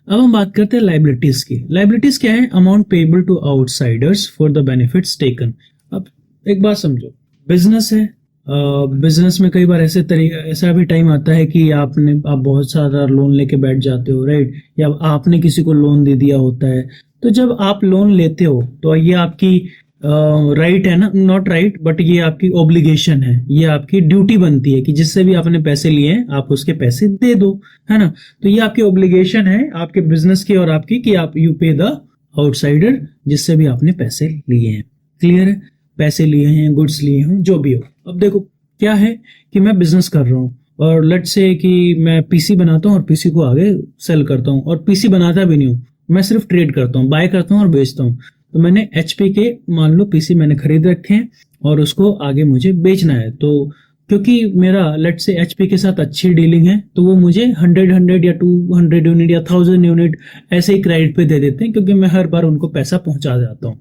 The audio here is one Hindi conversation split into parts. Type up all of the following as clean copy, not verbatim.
अब हम बात करते हैं लाइबिलिटीज की। लाइबिलिटीज क्या है? Amount payable to outsiders for the benefits taken. अब एक बात समझो, बिजनेस है, बिजनेस में कई बार ऐसा भी टाइम आता है कि आप बहुत सारा लोन लेके बैठ जाते हो, राइट? या आपने किसी को लोन दे दिया होता है। तो जब आप लोन लेते हो तो ये आपकी राइट है ना, नॉट राइट बट ये आपकी ऑब्लिगेशन है, ये आपकी ड्यूटी बनती है कि जिससे भी आपने पैसे लिए हैं आप उसके पैसे दे दो, है ना? तो ये आपकी ऑब्लिगेशन है आपके बिजनेस की और आपकी, कि आप यू पे द आउटसाइडर जिससे भी आपने पैसे लिए हैं। क्लियर है? पैसे लिए हैं, गुड्स लिए हैं, जो भी हो। अब देखो क्या है कि मैं बिजनेस कर रहा हूँ और लेट्स से कि मैं पीसी बनाता हूँ और पीसी को आगे सेल करता हूँ, और पीसी बनाता भी नहीं हूँ, मैं सिर्फ ट्रेड करता हूँ, बाय करता हूँ और बेचता हूँ। तो मैंने एचपी के मान लो पीसी मैंने खरीद रखे हैं और उसको आगे मुझे बेचना है। तो क्योंकि मेरा लेट्स से एचपी के साथ अच्छी डीलिंग है तो वो मुझे 100 या 200 यूनिट या 1000 यूनिट ऐसे ही क्रेडिट पे दे देते हैं, क्योंकि मैं हर बार उनको पैसा पहुंचा जाता हूँ।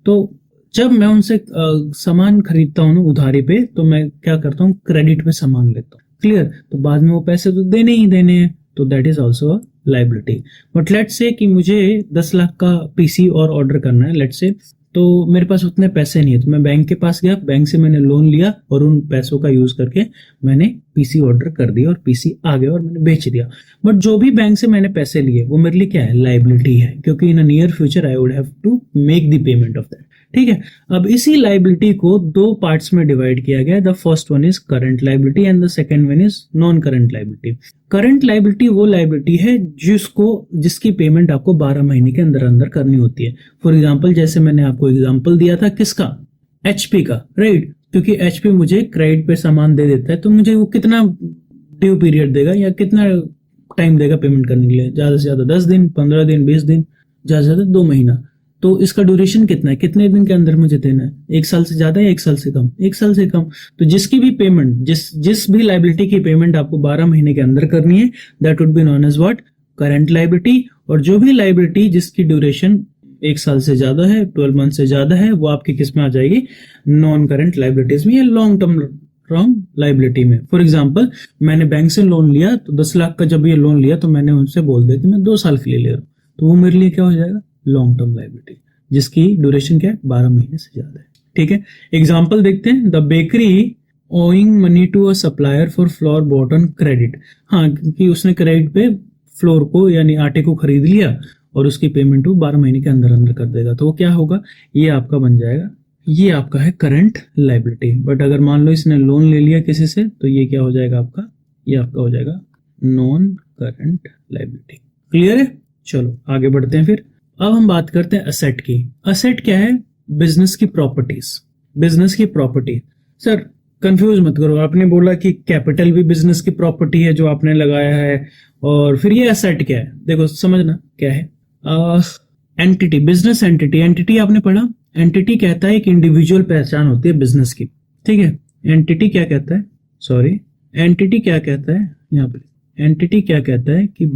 तो जब मैं उनसे सामान खरीदता हूँ ना उधारी पे, तो मैं क्या करता हूँ, क्रेडिट पे सामान लेता हूँ। क्लियर? तो बाद में वो पैसे तो देने ही देने हैं, तो that is also a liability. But let's say कि मुझे 10 लाख का पीसी और ऑर्डर करना है, लेट्स से, तो मेरे पास उतने पैसे नहीं है, तो मैं बैंक के पास गया, बैंक से मैंने लोन लिया और उन पैसों का यूज करके मैंने पीसी ऑर्डर कर दिया और पीसी आ गया और मैंने बेच दिया। बट जो भी बैंक से मैंने पैसे लिए वो मेरे लिए क्या है? लाइबिलिटी है, क्योंकि in a near future I would have to make the payment of that. ठीक है? अब इसी लाइबिलिटी को दो पार्ट्स में डिवाइड किया गया है। The first one is current liability and the second one is non current liability. Current liability वो लाइबिलिटी है जिसकी पेमेंट आपको 12 महीने के अंदर अंदर करनी होती है। फॉर एग्जांपल, जैसे मैंने आपको एग्जांपल दिया था किसका? एचपी का, राइट? क्योंकि एचपी मुझे क्रेडिट पे सामान दे देता है, तो मुझे वो कितना ड्यू पीरियड देगा या कितना टाइम देगा पेमेंट करने के लिए? ज्यादा से ज्यादा 10 दिन, 15 दिन, 20 दिन, ज्यादा से ज्यादा 2 महीना। तो इसका ड्यूरेशन कितना है? कितने दिन के अंदर मुझे देना है? 1 साल से ज्यादा या 1 साल से कम? 1 साल से कम। तो जिसकी भी पेमेंट, जिस भी लाइबिलिटी की पेमेंट आपको 12 महीने के अंदर करनी है, that would be known as what? Current liability. और जो भी लाइबिलिटी जिसकी ड्यूरेशन 1 साल से ज्यादा है, 12 मंथ से ज्यादा है, वो आपकी किस में आ जाएगी? नॉन करंट लाइबिलिटीज में या लॉन्ग टर्म लाइबिलिटी में। फॉर एग्जाम्पल, मैंने बैंक से लोन लिया, तो 10 लाख का जब ये लोन लिया तो मैंने उनसे बोल दिया कि मैं 2 साल के लिए ले रहा हूँ, तो वो मेरे लिए क्या हो जाएगा? लॉन्ग टर्म लाइबिलिटी, जिसकी ड्यूरेशन क्या है? 12 महीने से ज्यादा है। ठीक है? एग्जाम्पल देखते हैं। The bakery owing money to a supplier for flour bought on credit. हाँ, क्योंकि उसने क्रेडिट पे फ्लोर को यानी आटे को खरीद लिया और उसकी पेमेंट वो 12 महीने के अंदर अंदर कर देगा, तो वो क्या होगा? ये आपका बन जाएगा, ये आपका है करंट लाइबिलिटी। बट अगर मान लो इसने लोन ले लिया किसी से, तो ये क्या हो जाएगा आपका? ये आपका हो जाएगा नॉन करंट लाइबिलिटी। क्लियर है? चलो आगे बढ़ते हैं फिर। अब हम बात करते हैं असेट की। असेट क्या है? बिजनेस की प्रॉपर्टीज। बिजनेस की प्रॉपर्टी। सर कंफ्यूज मत करो, आपने बोला कि कैपिटल भी बिजनेस की प्रॉपर्टी है जो आपने लगाया है, और फिर ये एसेट क्या है? देखो समझना क्या है। Entity, business entity. एंटिटी आपने पढ़ा? एंटिटी कहता है एक इंडिविजुअल पहचान होती है बिजनेस की। ठीक है? एंटिटी क्या कहता है? सॉरी, एंटिटी क्या कहता है यहाँ पे? एंटिटी क्या कहता है कि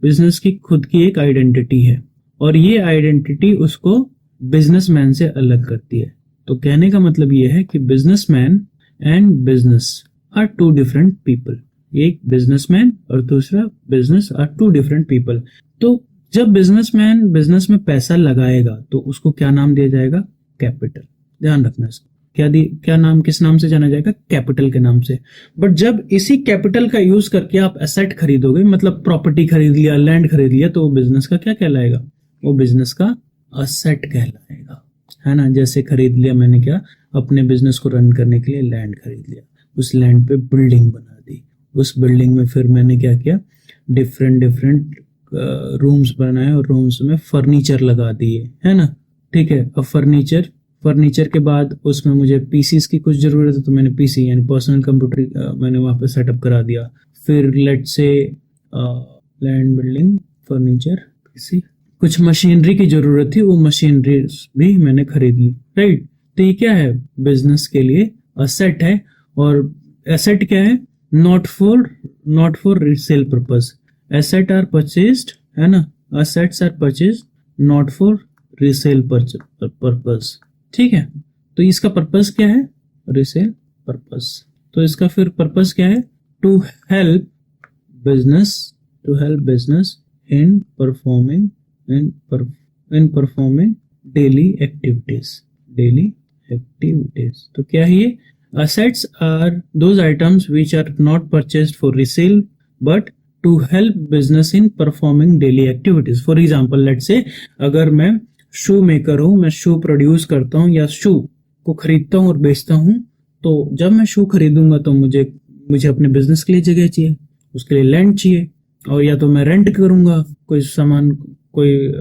बिजनेस की खुद की एक आइडेंटिटी है, और ये आइडेंटिटी उसको बिजनेसमैन से अलग करती है। तो कहने का मतलब ये है कि businessman and business are 2 different people. एक बिजनेसमैन और दूसरा बिजनेस आर 2 डिफरेंट पीपल। तो जब बिजनेसमैन बिजनेस में पैसा लगाएगा तो उसको क्या नाम दिया जाएगा? कैपिटल। ध्यान रखना इसको। क्या नाम, किस नाम से जाना जाएगा? कैपिटल के नाम से। बट जब इसी कैपिटल का यूज करके आप एसेट खरीदोगे, मतलब प्रॉपर्टी खरीद लिया, लैंड खरीद लिया, तो वो बिजनेस का क्या कहलाएगा? वो बिजनेस का असेट कहलाएगा, है ना? जैसे खरीद लिया मैंने, क्या? अपने बिजनेस को रन करने के लिए लैंड खरीद लिया, उस लैंड पे बिल्डिंग बना दी, उस बिल्डिंग में फिर मैंने क्या किया? डिफरेंट रूम्स बनाए और रूम्स में फर्नीचर लगा दिए, है ना? ठीक है? अब फर्नीचर के बाद उसमें मुझे पीसीस की कुछ जरूरत है, तो मैंने पीसी यानी पर्सनल कंप्यूटर मैंने वहां पे सेटअप करा दिया। फिर लेट से लैंड, बिल्डिंग, फर्नीचर, पीसी, कुछ मशीनरी की जरूरत थी, वो मशीनरी भी मैंने खरीद ली, राइट? तो ये क्या है? बिजनेस के लिए असेट है। और एसेट क्या है? Not for resale purpose. Asset are purchased, है ना? Assets are purchased not for resale purpose. ठीक है? तो इसका पर्पस क्या है? Resale purpose. तो इसका फिर पर्पस क्या है? To help business in performing daily activities. तो क्या है ये? Assets are those items which are not purchased for resale but to help business in performing daily activities. For example, let's say अगर मैं शू मेकर हूँ, मैं शू प्रोड्यूस करता हूँ या शू को खरीदता हूँ और बेचता हूँ, तो जब मैं शू खरीदूंगा तो मुझे अपने बिजनेस के लिए जगह चाहिए, उसके लिए लैंड चाहिए, और या तो मैं रेंट करूंगा कोई सामान, कोई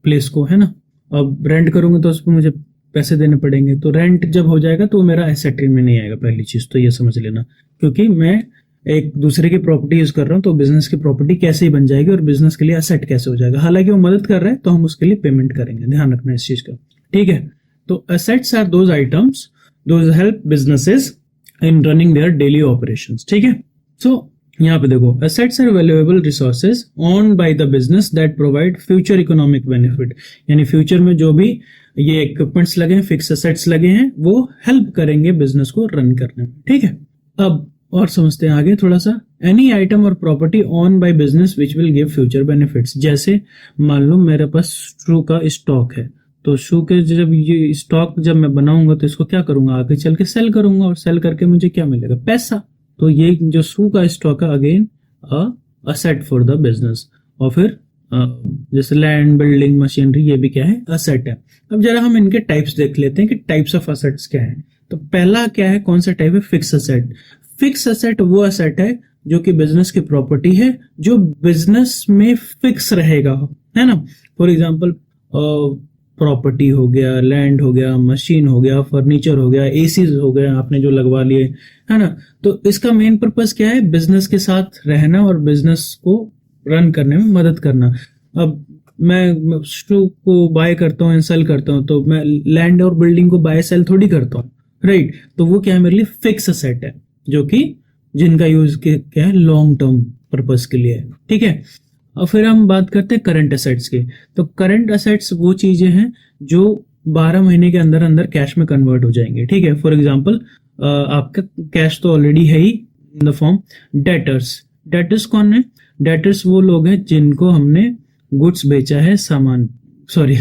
प्लेस को, है ना। अब रेंट करूंगा तो उस पर मुझे पैसे देने पड़ेंगे, तो रेंट जब हो जाएगा तो मेरा एसेट में नहीं आएगा। पहली चीज तो ये समझ लेना, क्योंकि मैं एक दूसरे की प्रॉपर्टी यूज कर रहा हूँ, तो बिजनेस की प्रॉपर्टी कैसे ही बन जाएगी और बिजनेस के लिए एसेट कैसे हो जाएगा। हालांकि वो मदद कर रहा है तो हम उसके लिए पेमेंट करेंगे, ध्यान रखना इस चीज का, ठीक है। तो assets are those items those help businesses in running their daily operations, ठीक है। सो यहाँ पे देखो, assets are valuable resources owned by the business that provide future economic benefit, यानी फ्यूचर में जो भी ये इक्विपमेंट्स लगे हैं, फिक्स एसेट्स लगे हैं, वो हेल्प करेंगे बिजनेस को रन करने में, ठीक है। अब और समझते हैं आगे थोड़ा सा। एनी आइटम और property own by business which will give future benefits, जैसे मान लो मेरे पास शू का स्टॉक है, तो शू के जब ये स्टॉक जब मैं बनाऊंगा तो इसको क्या करूंगा, आगे चल के सेल करूंगा, और सेल करके मुझे क्या मिलेगा, पैसा। तो ये जो शू का स्टॉक है again asset for the business. और फिर जैसे लैंड, बिल्डिंग, मशीनरी, ये भी क्या है, असेट है। अब जरा हम इनके टाइप्स देख लेते हैं कि टाइप्स ऑफ असेट्स क्या है। तो पहला क्या है, कौन सा टाइप है, फिक्स असेट। फिक्स असेट वो असेट है जो कि बिजनेस की प्रॉपर्टी है, जो बिजनेस में फिक्स रहेगा, है ना। फॉर एग्जांपल प्रॉपर्टी हो गया, लैंड हो गया, मशीन हो गया, फर्नीचर हो गया, एसीज हो गया आपने जो लगवा लिए, है ना। तो इसका मेन पर्पस क्या है, बिजनेस के साथ रहना और बिजनेस को रन करने में मदद करना। अब मैं शू को बाय करता हूँ, सेल करता हूँ, तो मैं लैंड और बिल्डिंग को बाय सेल थोड़ी करता हूँ, राइट। तो वो क्या है, मेरे लिए फिक्स असेट है, जो कि जिनका यूज क्या है, लॉन्ग टर्म पर्पस के लिए है, ठीक है। और फिर हम बात करते हैं करंट असेट्स की। तो करंट असेट्स वो चीजें हैं जो 12 महीने के अंदर अंदर कैश में कन्वर्ट हो जाएंगे, ठीक है। फॉर एग्जाम्पल आपका कैश तो ऑलरेडी है ही in the form debtors. Debtors कौन है, डेटर्स वो लोग हैं जिनको हमने गुड्स बेचा है,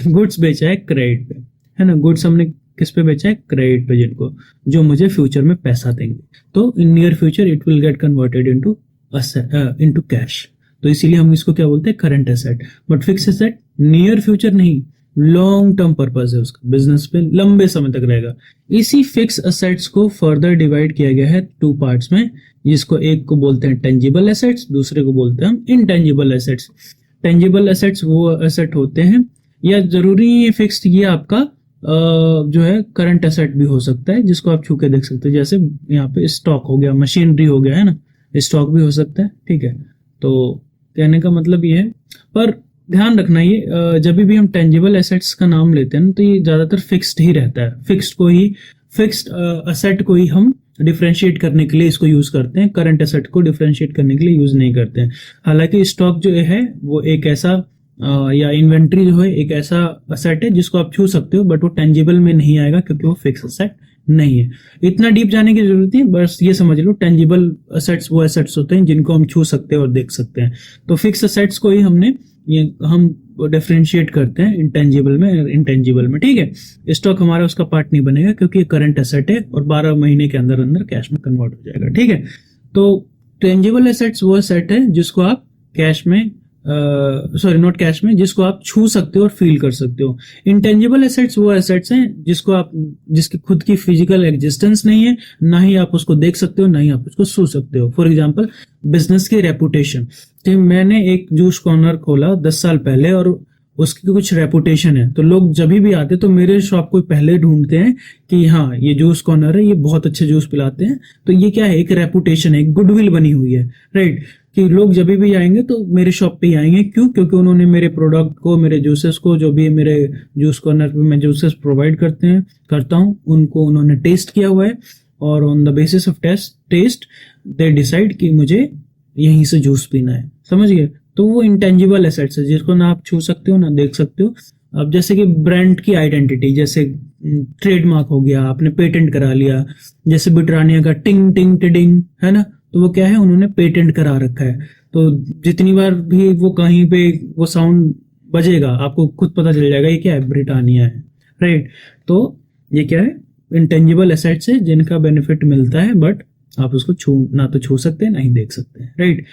गुड्स बेचा है क्रेडिट पे, है ना। गुड्स हमने किस पे बेचा है, क्रेडिट पे, जिनको जो मुझे फ्यूचर में पैसा देंगे। तो in near future it will get converted into cash. तो इसीलिए हम इसको क्या बोलते हैं, current asset. But fix asset near future नहीं, लॉन्ग टर्म पर्पस है उसका, बिजनेस पे लंबे समय तक रहेगा। इसी फिक्स एसेट्स को फर्दर डिवाइड किया गया है 2 पार्ट्स में, जिसको एक को बोलते हैं टेंजिबल एसेट्स, दूसरे को बोलते हैं हम इनटेंजिबल एसेट्स। टेंजिबल एसेट्स वो एसेट होते हैं, या जरूरी है फिक्स्ड, ये आपका जो है करंट एसेट भी हो सकता है, जिसको आप छू के देख सकते हो। जैसे यहाँ पे स्टॉक हो गया, मशीनरी हो गया, है ना, स्टॉक भी हो सकता है, ठीक है। तो कहने का मतलब ये है, पर ध्यान रखना ये जब भी हम टेंजिबल एसेट्स का नाम लेते हैं तो ये ज्यादातर फिक्स्ड ही रहता है। फिक्स्ड असेट को ही हम डिफरेंशिएट करने के लिए इसको यूज करते हैं, करंट एसेट को डिफरेंशिएट करने के लिए यूज नहीं करते हैं। हालांकि स्टॉक जो है वो एक ऐसा या इन्वेंट्री जो है एक ऐसा असेट है जिसको आप छू सकते हो, बट वो टेंजिबल में नहीं आएगा क्योंकि वो फिक्स असेट नहीं है। इतना डीप जाने की जरूरत नहीं, बस ये समझ लो टेंजिबल असेट्स वो असेट्स होते हैं जिनको हम छू सकते हैं और देख सकते हैं। तो फिक्स असेट्स को ही हम डिफरेंशिएट करते हैं इंटेंजिबल में, ठीक है। स्टॉक हमारा उसका पार्ट नहीं बनेगा क्योंकि ये करंट एसेट है और 12 महीने के अंदर अंदर कैश में कन्वर्ट हो जाएगा, ठीक है। तो टेंजिबल एसेट्स वो असेट है जिसको आप कैश में नॉट कैश में, जिसको आप छू सकते हो और फील कर सकते हो। इंटेंजिबल एसेट्स वो एसेट्स हैं जिसकी खुद की फिजिकल एग्जिस्टेंस नहीं है, ना ही आप उसको देख सकते हो, ना ही आप उसको छू सकते हो। फॉर एग्जांपल बिजनेस की रेपुटेशन। तो मैंने एक जूस कॉर्नर खोला 10 साल पहले और उसकी कुछ रेपुटेशन है, तो लोग जब भी आते तो मेरे शॉप को पहले ढूंढते हैं कि हाँ ये जूस कॉर्नर है, ये बहुत अच्छे जूस पिलाते हैं। तो ये क्या है, एक रेपुटेशन है, एक गुडविल बनी हुई है, राइट। कि लोग जब भी आएंगे तो मेरे शॉप पे ही आएंगे, क्यों, क्योंकि उन्होंने मेरे प्रोडक्ट को, मेरे जूसेस को, जो भी मेरे जूस कॉर्नर पे मैं जूसेस प्रोवाइड करता हूँ उनको उन्होंने टेस्ट किया हुआ है, और on the basis of test they decide कि मुझे यहीं से जूस पीना है, समझ गए। तो वो इंटेंजिबल एसेट्स है जिसको ना आप छू सकते हो ना देख सकते हो। अब जैसे कि ब्रांड की आइडेंटिटी, जैसे ट्रेडमार्क हो गया, आपने पेटेंट करा लिया, जैसे ब्रिटानिया का टिंग टिंग टिडिंग, है ना, तो वो क्या है, उन्होंने पेटेंट करा रखा है। तो जितनी बार भी वो कहीं पे वो साउंड बजेगा आपको खुद पता चल जाएगा ये क्या है, ब्रिटानिया है, राइट। तो ये क्या है, इंटेंजिबल एसेट्स है जिनका बेनिफिट मिलता है बट आप उसको छू ना तो छू सकते हैं ना ही देख सकते हैं, राइट।